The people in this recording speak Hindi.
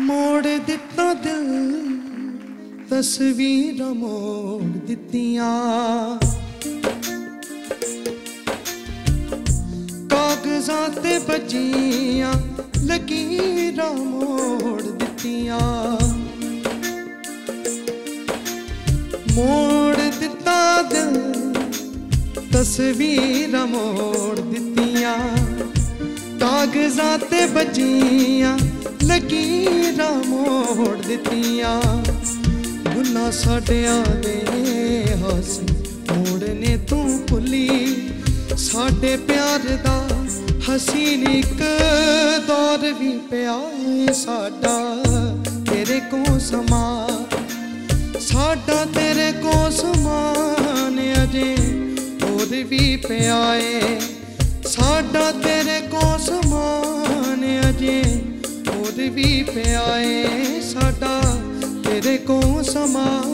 मोड़ दिता दिल तस्वीर मोड़ दित्तियां कागजां ते बजियां लकीरां मोड़ दित्तियां मोड़ दिता दिल तस्वीर मोड़ दित्तियां कागजां ते बजियां लकीरां मोड़ दित्तियां भुल्लां साडियां दे हासे मोड़ने तू भुल्ली साडे प्यार दा हसीन इक दौर भी पिया साडा तेरे को समा साडा तेरे को समान अजे और भी पिया साडा तेरे को समान अजे और भी पिया साडा तेरे को समान।